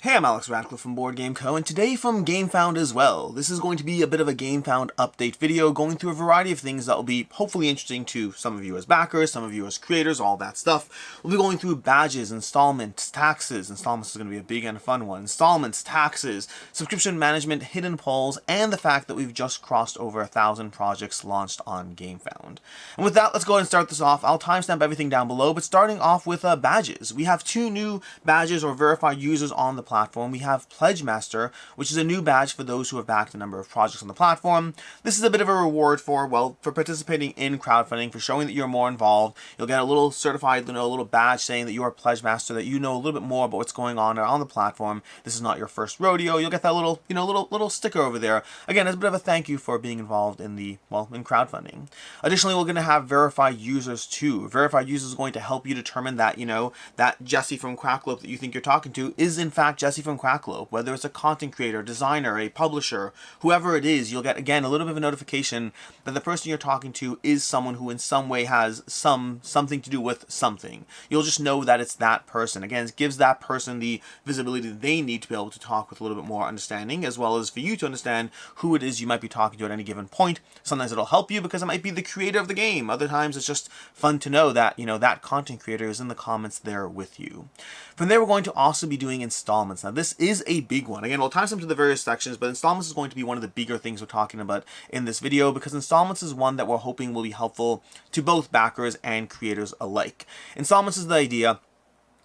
Hey, I'm Alex Radcliffe from Board Game Co. and today from GameFound as well. This is going to be a bit of a GameFound update video going through a variety of things that will be hopefully interesting to some of you as backers, some of you as creators, all that stuff. We'll be going through badges, installments, taxes. Installments is going to be a big and fun one. Installments, taxes, subscription management, hidden polls, and the fact that we've just crossed over 1,000 projects launched on GameFound. And with that, let's go ahead and start this off. I'll timestamp everything down below, but starting off with badges. We have 2 new badges or verified users on the platform. We have Pledge Master, which is a new badge for those who have backed a number of projects on the platform. This is a bit of a reward for participating in crowdfunding, for showing that you're more involved. You'll get a little certified, a little badge saying that you are a Pledge Master, that you know a little bit more about what's going on the platform. This is not your first rodeo. You'll get that little sticker over there. Again, as a bit of a thank you for being involved in in crowdfunding. Additionally, we're going to have verified users too. Verified users is going to help you determine that, that Jesse from Quacklope that you think you're talking to is in fact Jesse from Quacklope. Whether it's a content creator, designer, a publisher, whoever it is, you'll get, again, a little bit of a notification that the person you're talking to is someone who in some way has something to do with something. You'll just know that it's that person. Again, it gives that person the visibility that they need to be able to talk with a little bit more understanding, as well as for you to understand who it is you might be talking to at any given point. Sometimes it'll help you because it might be the creator of the game. Other times it's just fun to know that, that content creator is in the comments there with you. From there, we're going to also be doing installments. Now, this is a big one. Again, we'll time some to the various sections, but installments is going to be one of the bigger things we're talking about in this video because installments is one that we're hoping will be helpful to both backers and creators alike. Installments is the idea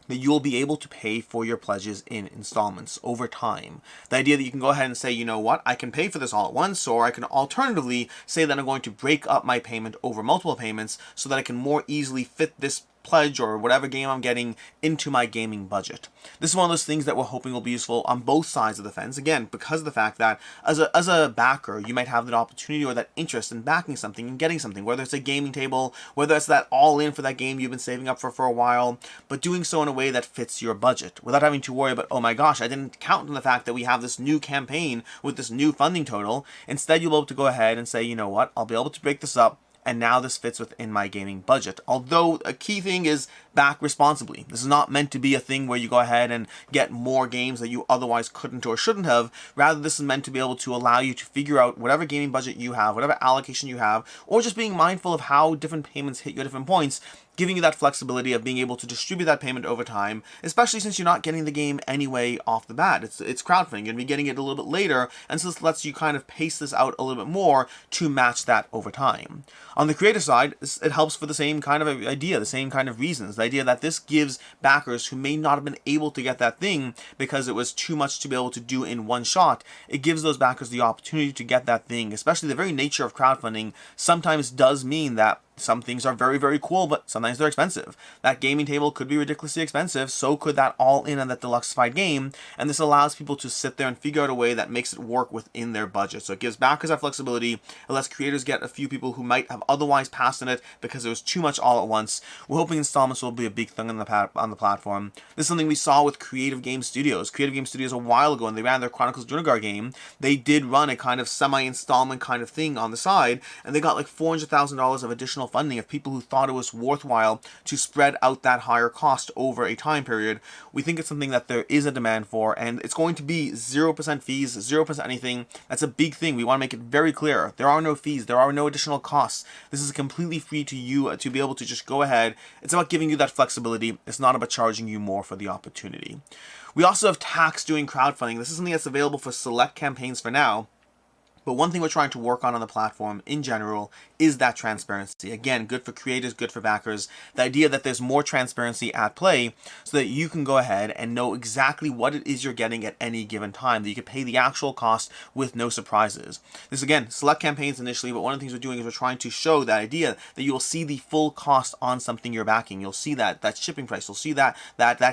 that you'll be able to pay for your pledges in installments over time. The idea that you can go ahead and say, you know what, I can pay for this all at once, or I can alternatively say that I'm going to break up my payment over multiple payments so that I can more easily fit this pledge or whatever game I'm getting into my gaming budget. This is one of those things that we're hoping will be useful on both sides of the fence, again, because of the fact that as a backer, you might have that opportunity or that interest in backing something and getting something, whether it's a gaming table, whether it's that all-in for that game you've been saving up for a while, but doing so in a way that fits your budget, without having to worry about, oh my gosh, I didn't count on the fact that we have this new campaign with this new funding total. Instead, you'll be able to go ahead and say, you know what, I'll be able to break this up, and now this fits within my gaming budget. Although a key thing is back responsibly. This is not meant to be a thing where you go ahead and get more games that you otherwise couldn't or shouldn't have. Rather, this is meant to be able to allow you to figure out whatever gaming budget you have, whatever allocation you have, or just being mindful of how different payments hit you at different points, giving you that flexibility of being able to distribute that payment over time, especially since you're not getting the game anyway off the bat. It's crowdfunding. You're going to be getting it a little bit later, and so this lets you kind of pace this out a little bit more to match that over time. On the creator side, it helps for the same kind of idea, the same kind of reasons. The idea that this gives backers who may not have been able to get that thing because it was too much to be able to do in one shot, it gives those backers the opportunity to get that thing. Especially the very nature of crowdfunding sometimes does mean that some things are very, very cool, but sometimes they're expensive. That gaming table could be ridiculously expensive, so could that all-in and that deluxified game, and this allows people to sit there and figure out a way that makes it work within their budget. So it gives backers that flexibility, it lets creators get a few people who might have otherwise passed on it because it was too much all at once. We're hoping installments will be a big thing on the platform. This is something we saw with Creative Game Studios. Creative Game Studios a while ago, when they ran their Chronicles Drunagar game, they did run a kind of semi-installment kind of thing on the side, and they got like $400,000 of additional funding of people who thought it was worthwhile to spread out that higher cost over a time period. We think it's something that there is a demand for, and it's going to be 0% fees, 0% anything. That's a big thing. We want to make it very clear. There are no fees. There are no additional costs. This is completely free to you to be able to just go ahead. It's about giving you that flexibility. It's not about charging you more for the opportunity. We also have tax doing crowdfunding. This is something that's available for select campaigns for now. But one thing we're trying to work on the platform in general is that transparency. Again, good for creators, good for backers. The idea that there's more transparency at play so that you can go ahead and know exactly what it is you're getting at any given time, that you can pay the actual cost with no surprises. This, again, select campaigns initially, but one of the things we're doing is we're trying to show that idea that you will see the full cost on something you're backing. You'll see that shipping price. You'll see that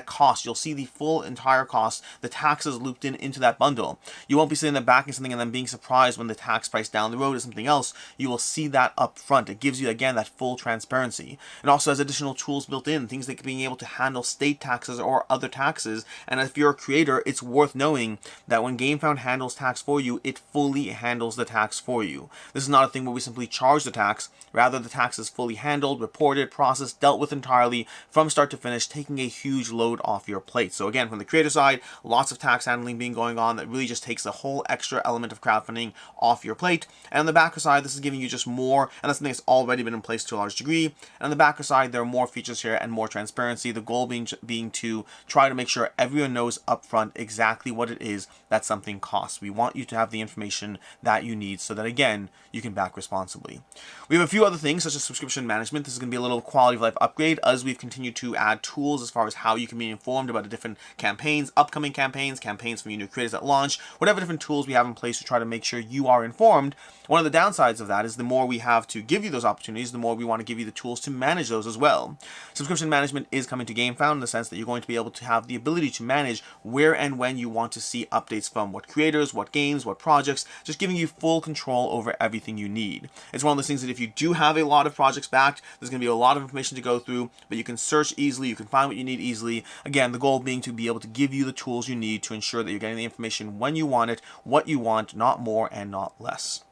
cost. You'll see the full entire cost, the taxes looped into that bundle. You won't be sitting there backing something and then being surprised when when the tax price down the road is something else, you will see that up front. It gives you, again, that full transparency. It also has additional tools built in, things like being able to handle state taxes or other taxes. And if you're a creator, it's worth knowing that when GameFound handles tax for you, it fully handles the tax for you. This is not a thing where we simply charge the tax. Rather, the tax is fully handled, reported, processed, dealt with entirely from start to finish, taking a huge load off your plate. So again, from the creator side, lots of tax handling being going on that really just takes the whole extra element of crowdfunding off your plate. And on the backer side, this is giving you just more, and that's something that's already been in place to a large degree. And on the backer side, there are more features here and more transparency. The goal being to try to make sure everyone knows upfront exactly what it is that something costs. We want you to have the information that you need so that, again, you can back responsibly. We have a few other things, such as subscription management. This is going to be a little quality of life upgrade as we've continued to add tools as far as how you can be informed about the different campaigns, upcoming campaigns, campaigns from your new creators at launch, whatever different tools we have in place to try to make sure you are informed. One of the downsides of that is the more we have to give you those opportunities, the more we want to give you the tools to manage those as well. Subscription management is coming to GameFound in the sense that you're going to be able to have the ability to manage where and when you want to see updates from what creators, what games, what projects, just giving you full control over everything you need. It's one of those things that if you do have a lot of projects backed, there's going to be a lot of information to go through, but you can search easily, you can find what you need easily. Again, the goal being to be able to give you the tools you need to ensure that you're getting the information when you want it, what you want, not more and not less.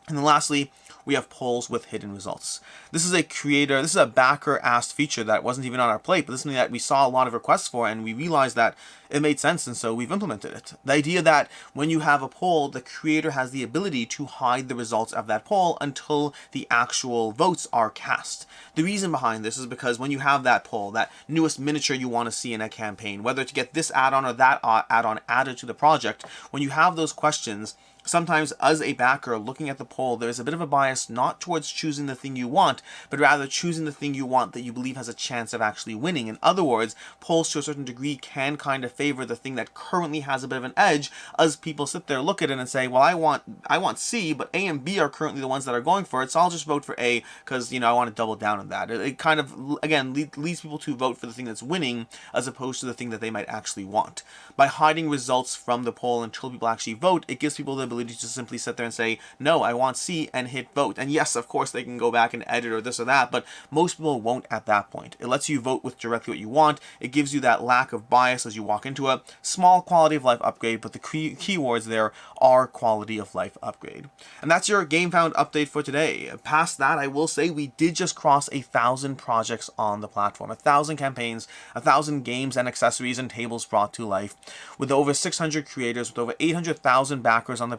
And then lastly, we have polls with hidden results. This is a backer-asked feature that wasn't even on our plate, but this is something that we saw a lot of requests for, and we realized that it made sense, and so we've implemented it. The idea that when you have a poll, the creator has the ability to hide the results of that poll until the actual votes are cast. The reason behind this is because when you have that poll, that newest miniature you want to see in a campaign, whether to get this add-on or that add-on added to the project, when you have those questions, sometimes as a backer looking at the poll, there's a bit of a bias not towards choosing the thing you want, but rather choosing the thing you want that you believe has a chance of actually winning. In other words, polls to a certain degree can kind of favor the thing that currently has a bit of an edge as people sit there, look at it and say, well, I want C, but A and B are currently the ones that are going for it, so I'll just vote for A because, I want to double down on that. It kind of, again, leads people to vote for the thing that's winning as opposed to the thing that they might actually want. By hiding results from the poll until people actually vote, it gives people the ability to simply sit there and say, no, I want C, and hit vote. And yes, of course, they can go back and edit or this or that, but most people won't at that point. It lets you vote with directly what you want. It gives you that lack of bias as you walk into a small quality of life upgrade, but the keywords there are quality of life upgrade. And that's your GameFound update for today. Past that, I will say we did just cross 1,000 projects on the platform, 1,000 campaigns, 1,000 games and accessories and tables brought to life, with over 600 creators, with over 800,000 backers on the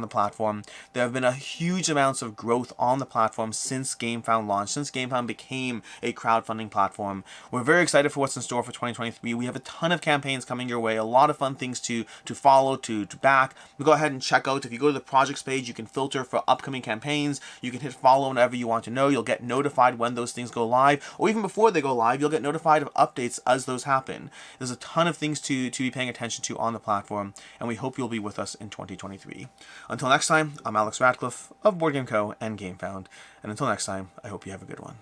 platform. There have been a huge amounts of growth on the platform since GameFound launched, since GameFound became a crowdfunding platform. We're very excited for what's in store for 2023. We have a ton of campaigns coming your way, a lot of fun things to follow, to back. Go ahead and check out. If you go to the projects page, you can filter for upcoming campaigns. You can hit follow whenever you want to know. You'll get notified when those things go live, or even before they go live, you'll get notified of updates as those happen. There's a ton of things to be paying attention to on the platform, and we hope you'll be with us in 2023. Until next time, I'm Alex Radcliffe of Board Game Co. and GameFound, and until next time, I hope you have a good one.